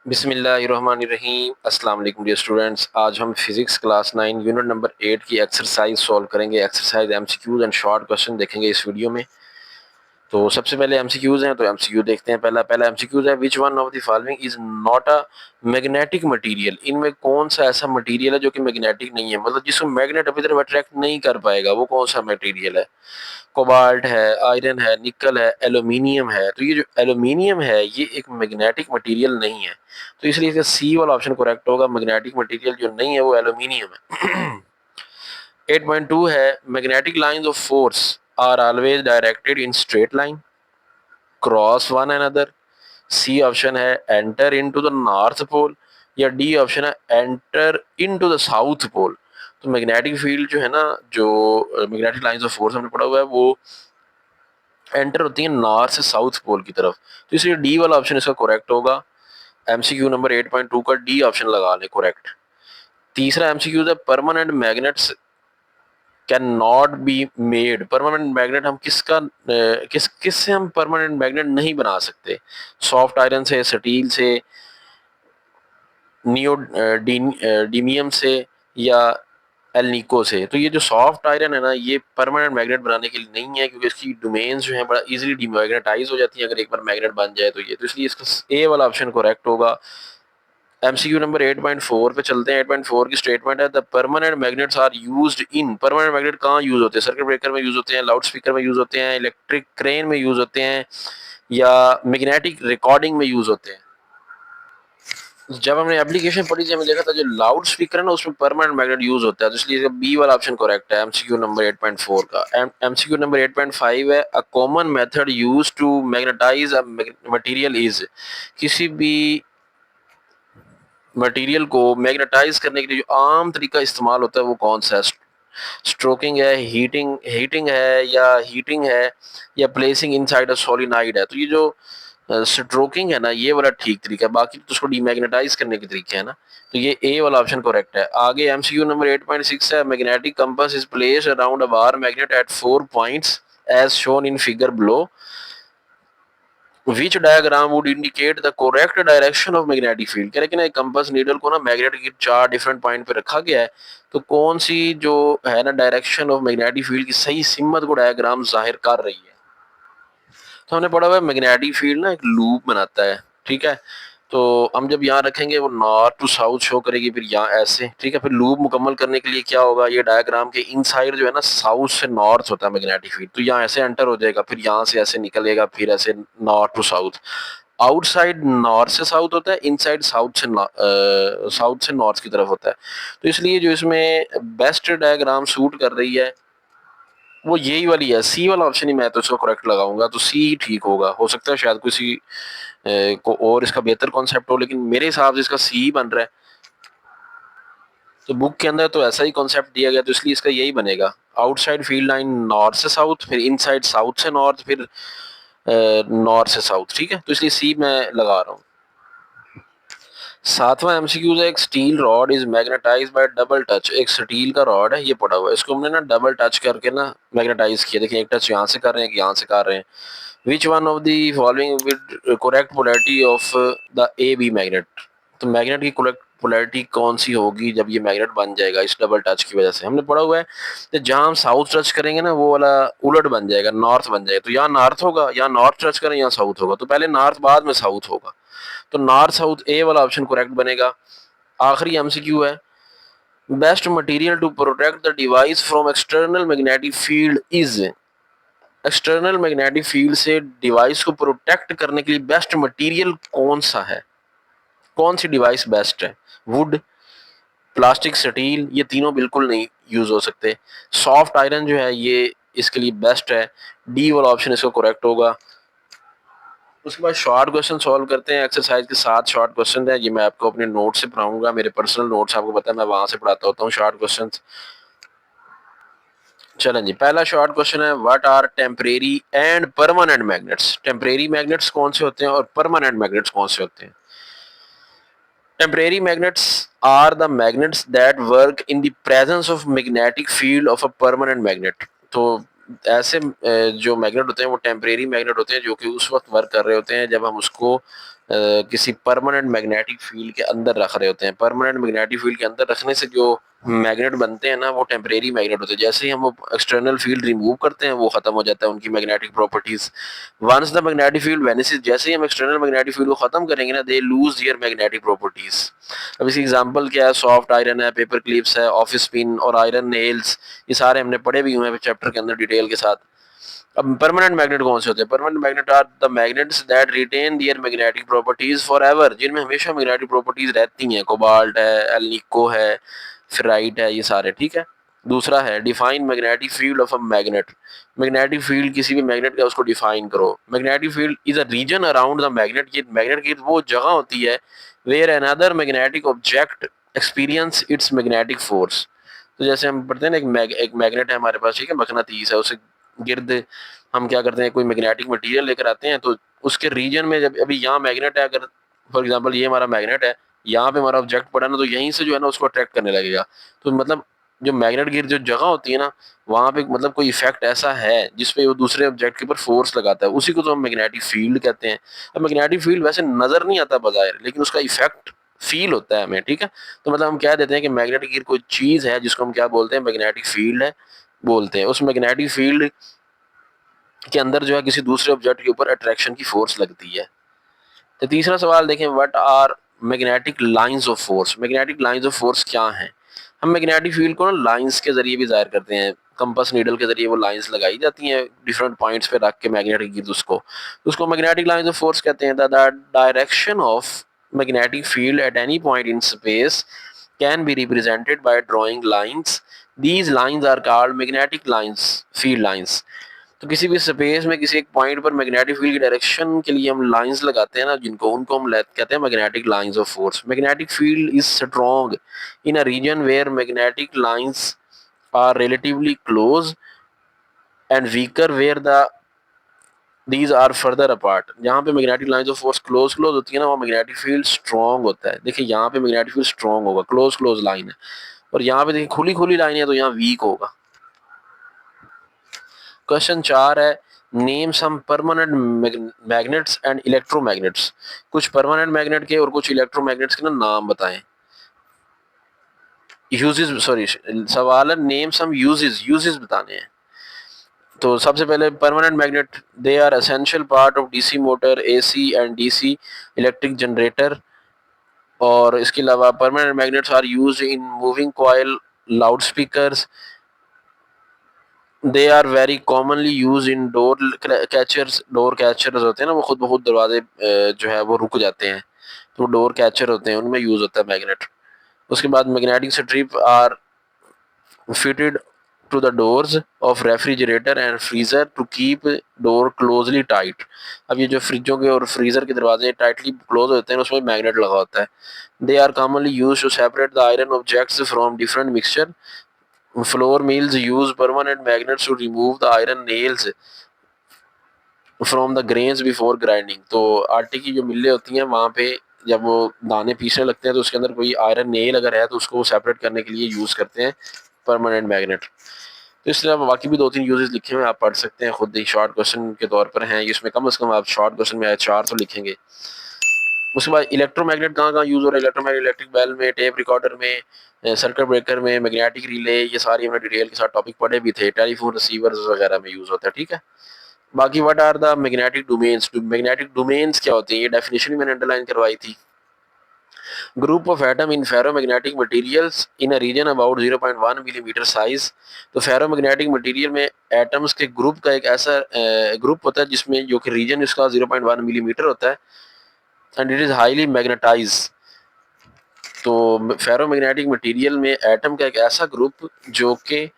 बिस्मिल्लाहिर्रहमानिर्रहीम। अस्सलाम वालेकुम डियर स्टूडेंट्स। आज हम फिजिक्स क्लास 9 यूनिट नंबर 8 की एक्सरसाइज सॉल्व करेंगे। Exercise MCQs and short question देखेंगे इस वीडियो में। तो सबसे पहले एमसीक्यूज हैं, तो एमसीक्यू देखते हैं। पहला पहला एमसीक्यूज है, विच one of the following is not a magnetic material. इनमें कौन सा ऐसा मटेरियल है जो कि मैग्नेटिक नहीं है, मतलब जिसको मैग्नेट अपनी तरफ अट्रैक्ट नहीं कर पाएगा, वो कौन सा मटेरियल है। कोबाल्ट है, आयरन है, निकल है, एल्यूमिनियम है। तो ये जो एल्यूमिनियम है ये एक मैग्नेटिक मटेरियल नहीं है, तो इसलिए इसका सी वाला ऑप्शन करेक्ट होगा। मैग्नेटिक मटेरियल जो नहीं है वो एल्यूमिनियम है। 8.2 है, magnetic lines of force are always directed in straight line, cross one another. C option है enter into the north pole, या डी ऑप्शन है enter into the south pole. तो मैग्नेटिक फील्ड जो है ना, जो मैग्नेटिक लाइंस ऑफ फोर्स हमने पढ़ा हुआ है, वो एंटर होती है नॉर्थ से साउथ पोल की तरफ। तो इसलिए डी वाला ऑप्शन इसका करेक्ट होगा। एमसीक्यू नंबर 8.2 का डी ऑप्शन लगा लें करेक्ट। तीसरा एमसीक्यू है, permanent magnets can not be made. Permanent magnet हम किससे हम परमानेंट मैग्नेट नहीं बना सकते। सॉफ्ट आयरन से, स्टील से, नियोडीमियम से, या एल्निको से। तो ये जो सॉफ्ट आयरन है ना, ये परमानेंट मैग्नेट बनाने के लिए नहीं है, क्योंकि इसकी डोमेन्स जो है बड़ा इजीली डीमैग्नेटाइज हो जाती है अगर एक बार मैग्नेट बन जाए तो ये। तो इसलिए इसका ए वाला ऑप्शन करेक्ट होगा। एमसीक्यू नंबर 8.4 पे चलते हैं। 8.4 की स्टेटमेंट है, the permanent magnets are used in. Permanent magnet कहाँ यूज होते हैं? सर्किट ब्रेकर में यूज होते हैं, लाउड स्पीकर में यूज होते हैं, इलेक्ट्रिक क्रेन में यूज होते हैं, या मैग्नेटिक रिकॉर्डिंग में यूज होते हैं। जब हमने एप्लीकेशन पढ़ी थी हमें देखा था जो लाउड स्पीकर है ना उसमें परमानेंट मैग्नेट यूज होता है, तो इसलिए बी वाला ऑप्शन करेक्ट है एमसीक्यू नंबर 8.4 का। एमसीक्यू नंबर 8.5 है, a common method use to magnetize a material is. किसी भी मटेरियल को मैग्नेटाइज करने के लिए जो आम तरीका इस्तेमाल होता है वो कौन सा है। स्ट्रोकिंग है, हीटिंग हीटिंग है, या हीटिंग है, या प्लेसिंग इनसाइड अ सोलिनॉइड है। तो ये जो स्ट्रोकिंग है ना, ये वाला ठीक तरीका है, बाकी तो उसको डीमैग्नेटाइज करने के तरीके हैं ना। तो ये ए वाला ऑप्शन करेक्ट है। आगे एमसीक्यू नंबर 8.6 है, magnetic compass is placed around a bar magnet at 4 points as shown in figure below, which diagram would indicate the correct direction of magnetic field. कह रहे कि ना एक कंपास नीडल को ना मैग्नेट की 4 डिफरेंट पॉइंट पे रखा गया है, तो कौन सी जो है ना डायरेक्शन ऑफ मैग्नेटिक फील्ड की सही सिमत को डायग्राम जाहिर कर रही है। तो हमने पढ़ा हुआ है मैग्नेटिक फील्ड ना एक लूप बनाता है, ठीक है। तो हम जब यहाँ रखेंगे वो नॉर्थ टू साउथ शो करेगी, फिर यहाँ ऐसे, ठीक है। फिर लूप मुकम्मल करने के लिए क्या होगा, ये डायग्राम के इनसाइड जो है ना साउथ से नॉर्थ होता है मैग्नेटिक फील्ड, तो यहाँ ऐसे एंटर हो जाएगा, फिर यहाँ से ऐसे निकलेगा, फिर ऐसे north to south. Outside north से साउथ होता है, इनसाइड साउथ से नॉर्थ की तरफ होता है। तो इसलिए जो इसमें बेस्ट डायग्राम सूट कर रही है वो यही वाली है, सी वाला ऑप्शन ही मैं तो इसको करेक्ट लगाऊंगा। तो सी ठीक होगा। हो सकता है शायद किसी को और इसका बेहतर कॉन्सेप्ट हो, लेकिन मेरे हिसाब से इसका सी ही बन रहा है। तो बुक के अंदर तो ऐसा ही कॉन्सेप्ट दिया गया, तो इसलिए इसका यही बनेगा। आउटसाइड फील्ड लाइन नॉर्थ से साउथ, फिर इनसाइड साउथ से नॉर्थ, फिर नॉर्थ से साउथ, ठीक है। तो इसलिए सी मैं लगा रहा हूँ। सातवां एमसीक्यू है, एक steel rod is magnetize by double touch. एक स्टील का रॉड है, ये पड़ा हुआ है, इसको हमने ना डबल टच करके ना मैग्नेटाइज किया। देखिए एक टच यहाँ से कर रहे हैं, एक यहाँ से कर रहे हैं। Which one of the following with correct polarity of the A B magnet. तो मैग्नेट की करेक्ट पोलैरिटी कौन सी होगी जब ये मैग्नेट बन जाएगा इस डबल टच की वजह से। हमने पढ़ा हुआ है कि जहां हम साउथ टच करेंगे ना वो वाला उलट बन जाएगा, नॉर्थ बन जाएगा। तो यहाँ नॉर्थ होगा, यहाँ नॉर्थ टच करें यहाँ साउथ होगा, तो पहले नॉर्थ बाद में साउथ होगा। तो नॉर्थ साउथ ए वाला ऑप्शन करेक्ट बनेगा। आखिरी एमसीक्यू है, best material to protect the device from external magnetic field is. External magnetic field से डिवाइस को प्रोटेक्ट करने के लिए बेस्ट मटेरियल कौन सा है, कौन सी डिवाइस बेस्ट है। वुड, प्लास्टिक, स्टील, ये तीनों बिल्कुल नहीं यूज हो सकते। सॉफ्ट आयरन जो है ये इसके लिए बेस्ट है। डी वाला ऑप्शन इसका करेक्ट होगा। उसके बाद शॉर्ट क्वेश्चन सॉल्व करते हैं। एक्सरसाइज के 7 शॉर्ट क्वेश्चन है, ये मैं आपको अपने नोट से पढ़ाऊंगा। मेरे पर्सनल नोट्स आपको पता है मैं वहां से पढ़ाता होता हूँ शॉर्ट क्वेश्चन। चलें जी, पहला शॉर्ट क्वेश्चन है, what are temporary and permanent magnets. Temporary magnets कौन से होते हैं और परमानेंट मैग्नेट्स कौन से होते हैं। Temporary magnets are the magnets that work in the presence of magnetic field of a permanent magnet. तो ऐसे जो मैग्नेट होते हैं वो टेम्परेरी मैग्नेट होते हैं जो कि उस वक्त वर्क कर रहे होते हैं जब हम उसको किसी परमानेंट मैग्नेटिक फील्ड के अंदर रख रहे होते हैं। परमानेंट मैग्नेटिक फील्ड के अंदर रखने से जो मैग्नेट बनते हैं ना वो टेम्परेरी मैग्नेट होते हैं। जैसे ही हम वो एक्सटर्नल फील्ड रिमूव करते हैं वो खत्म हो जाता है उनकी magnetic properties. Once the magnetic field vanishes, जैसे ही हम एक्सटर्नल मैग्नेटिक फील्ड को खत्म करेंगे ना, they lose their magnetic properties. अब इसकी एग्जांपल क्या है? सॉफ्ट आयरन है, पेपर क्लिप्स है, ऑफिस पिन और आयरन नेल्स, ये सारे हमने पढ़े भी हुए हैं चैप्टर के अंदर डिटेल के साथ। अब परमानेंट मैग्नेट कौन से होते हैं? Permanent magnet are the magnets that retain their magnetic properties forever, जिनमें हमेशा मैग्नेटिक प्रॉपर्टीज रहती हैं। कोबाल्ट है, एल्निको है, फेराइट है, ये सारे, ठीक है। दूसरा है define magnetic field of a magnet. Magnetic field किसी भी मैग्नेट का उसको डिफाइन करो। Magnetic field is a region around the magnet, ये मैग्नेट की वो जगह होती है where another magnetic object experience its magnetic force. तो जैसे हम पढ़ते हैं ना, एक मैग्नेट है हमारे पास, ठीक है, मकनातीस है, उसे गिर्द हम क्या करते हैं, कोई मैग्नेटिक मटेरियल लेकर आते हैं, तो उसके रीजन में जब अभी यहाँ मैग्नेट है, अगर फॉर एग्जांपल ये हमारा मैग्नेट है, यहाँ पे हमारा ऑब्जेक्ट पड़ा ना, तो यहीं से जो है ना उसको अट्रैक्ट करने लगेगा। तो मतलब जो मैग्नेट की जो जगह होती है ना, वहाँ पे मतलब कोई इफेक्ट ऐसा है जिसपे वो दूसरे ऑब्जेक्ट के ऊपर फोर्स लगाता है, उसी को तो हम मैग्नेटिक फील्ड कहते हैं। अब मैग्नेटिक फील्ड वैसे नजर नहीं आता बाहर, लेकिन उसका इफेक्ट फील होता है हमें, ठीक है। तो मतलब हम कह देते हैं कि मैग्नेटिक की कोई चीज है जिसको हम क्या बोलते हैं, मैग्नेटिक फील्ड है बोलते हैं। उस मैग्नेटिक फील्ड के अंदर जो है किसी दूसरे ऑब्जेक्ट के ऊपर अट्रैक्शन की फोर्स लगती है। तो तीसरा सवाल देखें, what are magnetic lines of force. Magnetic lines of force क्या हैं? हम मैग्नेटिक फील्ड को ना लाइंस के जरिए भी जाहिर करते हैं। कंपास नीडल के जरिए वो लाइंस लगाई जाती हैं डिफरेंट पॉइंट्स पे रख के मैग्नेटिक गिर्द, उसको मैग्नेटिक लाइंस ऑफ फोर्स कहते हैं। The direction of magnetic field at any point in space can be represented by drawing lines. These lines are called magnetic lines, field lines. तो किसी भी स्पेस में किसी एक पॉइंट पर मैग्नेटिक फील्ड की डायरेक्शन के लिए हम लाइंस लगाते हैं ना, जिनको उनको हम कहते हैं magnetic lines of force. Magnetic field is strong in a region where magnetic lines are relatively close and weaker where the these are further apart. जहाँ पे magnetic lines of force close close होती है ना, वो magnetic field strong होता है। देखिए यहाँ पे मैग्नेटिक फील्ड स्ट्रॉन्ग होगा, क्लोज क्लोज लाइन है, और यहाँ पे देखिए खुली खुली लाइन है तो यहाँ वीक होगा। क्वेश्चन 4 है, name some permanent magnets and electromagnets. कुछ परमानेंट मैग्नेट के और कुछ इलेक्ट्रोमैग्नेट्स के ना नाम बताएं। यूजेस, सॉरी, सवाल है नेम सम यूजेस, यूजेस बताने हैं। तो सबसे पहले permanent magnet, they are essential part of DC motor, AC and DC electric generator. और इसके अलावा permanent magnets are used in moving coil, loud speakers. They are very commonly use in door catchers. Door catchers होते हैं ना, वो खुद बहुत दरवाजे जो है वो रुक जाते हैं, तो डोर कैचर होते हैं, उनमें यूज होता है मैग्नेट। उसके बाद magnetic strip are fitted to the doors of refrigerator and freezer to keep door closely tight। अब ये जो फ्रिजों के और फ्रीजर के दरवाजे टाइटली क्लोज होते हैं उसमें मैग्नेट लगा होता है। They are commonly use to separate the iron objects from different mixture. Flour mills use permanent magnets to remove the iron nails from the grains before grinding. तो आटे की जो मिलें होती हैं वहाँ पे जब वो दाने पीसने लगते हैं तो उसके अंदर कोई आयरन नेल अगर है तो उसको सेपरेट करने के लिए यूज़ करते हैं परमानेंट मैग्नेट। तो इसके अलावा बाकी भी 2-3 यूजेस लिखे हुए आप पढ़ सकते हैं खुद ही, शॉर्ट क्वेश्चन के तौर पर हैं, इसमें कम से कम आप शॉर्ट क्वेश्चन में 4 तो लिखेंगे। उसके बाद इलेक्ट्रोमैग्नेट कहाँ कहाँ यूज़ हो रहा है? इलेक्ट्रोमैग्नेट इलेक्ट्रिक बेल में, टेप रिकॉर्डर में, सर्किट ब्रेकर में, मैग्नेटिक रिले, ये सारी हमने डिटेल के साथ टॉपिक पढ़े भी थे। टेलीफोन रिसीवर्स वगैरह में यूज़ होता है, ठीक है। बाकी what are the magnetic domains. Magnetic domains क्या होती हैं? ये डेफिनेशन भी मैंने अंडरलाइन करवाई थी। Group of atom in ferromagnetic materials in a region about 0.1 millimetre size. तो फेरोमैग्नेटिक मटेरियल में एटम्स के ग्रुप का एक ऐसा ग्रुप होता है जिसमें जो कि रीजन इसका 0.1 मिलीमीटर होता है, and it is highly magnetize. तो फेरोमैग्नेटिक मटेरियल में एटम का एक ऐसा ग्रुप जो कि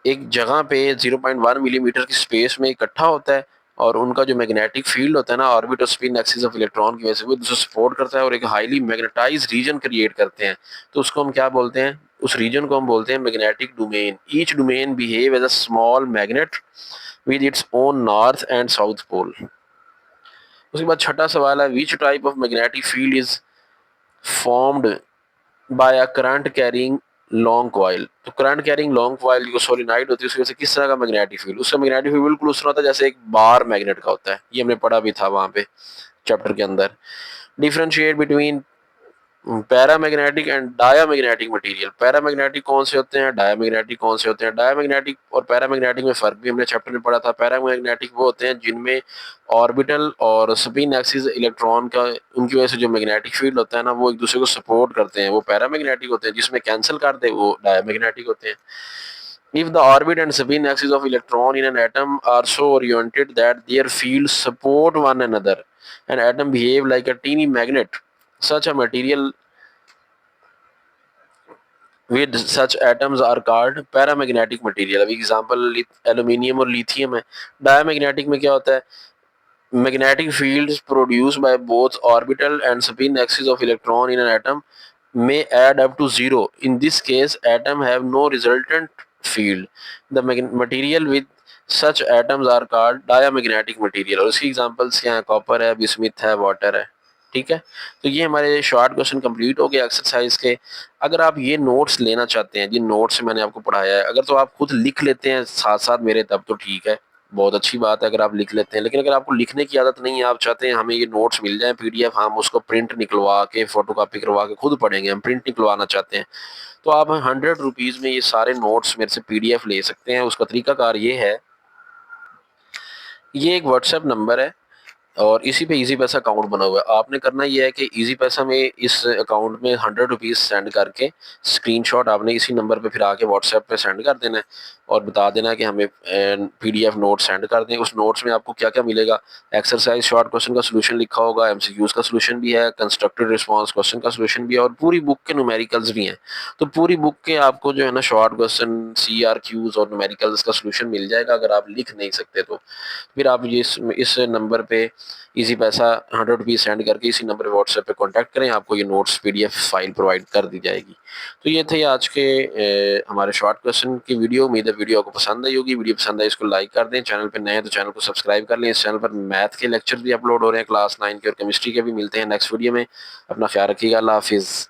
एक जगह पे 0.1 मिलीमीटर की स्पेस में इकट्ठा होता है, और उनका जो मैग्नेटिक फील्ड होता है ना, ऑर्बिट और स्पिन एक्सिस ऑफ इलेक्ट्रॉन की वजह से वो दूसरे सपोर्ट करता है और एक हाईली मैग्नेटाइज रीजन क्रिएट करते हैं। तो उसको हम क्या बोलते हैं? उस रीजन को हम बोलते हैं magnetic domain. Each domain behave as a small magnet with its own north and south pole. उसके बाद छठा सवाल है, which type of magnetic field is formed by a current carrying long coil. तो करंट कैरिंग लॉन्ग कॉइल जो solenoid होती है उसकी वजह से किस तरह का मैग्नेटिक फील्ड? उसका मैग्नेटिक फील्ड बिल्कुल उस तरह होता है जैसे एक बार मैग्नेट का होता है, ये हमने पढ़ा भी था वहां पे। चैप्टर के अंदर। Differentiate between paramagnetic and diamagnetic material. Paramagnetic कौन से होते हैं, डायामैग्नेटिक कौन से होते हैं। डायामैग्नेटिक और पैरामैग्नेटिक में फ़र्क भी हमने चैप्टर में पढ़ा था। पैरामैग्नेटिक वो होते हैं जिनमें ऑर्बिटल और स्पिन एक्सिस इलेक्ट्रॉन का, उनकी वजह से जो मैग्नेटिक फील्ड होता है ना, वो एक दूसरे को सपोर्ट करते हैं, वो पैरामैग्नेटिक होते हैं। जिसमें कैंसिल कर दे वो डायामैग्नेटिक होते हैं। If the orbit and spin axis of electron in an atom are so oriented that their fields support one another, an atom behave like a teeny magnet. Such a material with such atoms are called paramagnetic material. अभी example aluminium और lithium है। Diamagnetic में क्या होता है, magnetic fields produced by both orbital and spin axis of electron in an atom may add up to zero. In this case, atom have no resultant field. The material with such atoms are called diamagnetic material. और इसकी examples क्या है, copper है, bismuth है, water है। ठीक है, तो ये हमारे शॉर्ट क्वेश्चन कंप्लीट हो गए एक्सरसाइज के। अगर आप ये नोट्स लेना चाहते हैं, जिन नोट्स से मैंने आपको पढ़ाया है, अगर तो आप खुद लिख लेते हैं साथ साथ मेरे, तब तो ठीक है, बहुत अच्छी बात है अगर आप लिख लेते हैं। लेकिन अगर आपको लिखने की आदत नहीं है, आप चाहते हैं हमें ये नोट्स मिल जाए पीडीएफ, हम उसको प्रिंट निकलवा के फोटोकॉपी करवा के खुद पढ़ेंगे, हम प्रिंट निकलवाना चाहते हैं, तो आप 100 रुपीज़ में ये सारे नोट्स मेरे से पीडीएफ ले सकते हैं। उसका तरीकाकार ये है, ये एक व्हाट्सएप नंबर है और इसी पे इजी पैसा अकाउंट बना हुआ है। आपने करना ये है कि इजी पैसा में इस अकाउंट में 100 रुपीज़ सेंड करके स्क्रीनशॉट आपने इसी नंबर पे फिर आके व्हाट्सएप पे सेंड कर देना है और बता देना है कि हमें पीडीएफ नोट सेंड कर दें। उस नोट्स में आपको क्या क्या मिलेगा, एक्सरसाइज शॉर्ट क्वेश्चन का सोल्यूशन लिखा होगा, एमसीक्यूज का सोल्यूशन भी है, कंस्ट्रक्टेड रिस्पॉन्स क्वेश्चन का सोल्यूशन भी है और पूरी बुक के न्यूमेरिकल्स भी हैं। तो पूरी बुक के आपको जो है ना शॉर्ट क्वेश्चन, CRQs और न्यूमेरिकल्स का सोल्यूशन मिल जाएगा अगर आप लिख नहीं सकते तो। फिर आप ये इस नंबर पे इजी पैसा 100 रुपीज़ सेंड करके इसी नंबर पे व्हाट्सएप पे कांटेक्ट करें, आपको ये नोट्स पीडीएफ फाइल प्रोवाइड कर दी जाएगी। तो ये थे आज के हमारे शॉर्ट क्वेश्चन की वीडियो। उम्मीद है वीडियो आपको पसंद आई होगी। वीडियो पसंद आई इसको लाइक कर दें, चैनल पे नए हैं तो चैनल को सब्सक्राइब कर लें। इस चैनल पर मैथ के लेक्चर भी अपलोड हो रहे हैं, क्लास 9 के और केमिस्ट्री के भी। मिलते हैं नेक्स्ट वीडियो में, अपना ख्याल रखिएगा, अल्लाह हाफिज़।